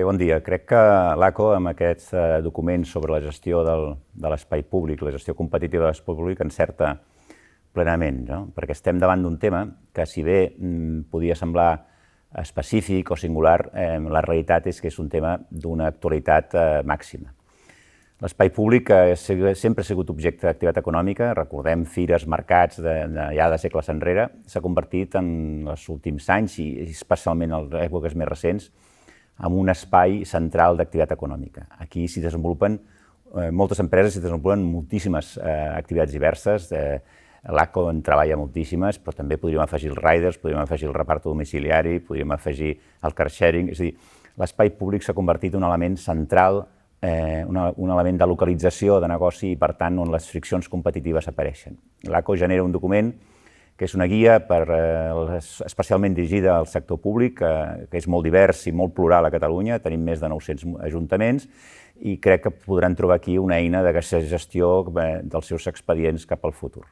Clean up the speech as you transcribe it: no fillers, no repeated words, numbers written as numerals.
bon dia. Crec que l'ACO, amb aquest document sobre la gestió de l'espai públic, la gestió competitiva de l'espai públic, encerta plenament, no? Perquè estem davant d'un tema que, si bé podia semblar específic o singular, la realitat és que és un tema d'una actualitat màxima. L'espai públic sempre ha sigut objecte d'activitat econòmica, recordem fires, mercats ja de segles enrere, s'ha convertit en els últims anys, i especialment en les èpoques més recents, en un espai central d'activitat econòmica. Aquí s'hi desenvolupen moltes empreses, s'hi desenvolupen moltíssimes activitats diverses. L'ACO en treballa moltíssimes, però també podríem afegir els riders, podríem afegir el reparto domiciliari, podríem afegir el car sharing. És a dir, l'espai públic s'ha convertit en un element central, un element de localització de negoci i, per tant, on les friccions competitives apareixen. L'ACO genera un document que és una guia especialment dirigida al sector públic, que és molt divers i molt plural a Catalunya. Tenim més de 900 ajuntaments i crec que podran trobar aquí una eina de gestió dels seus expedients cap al futur.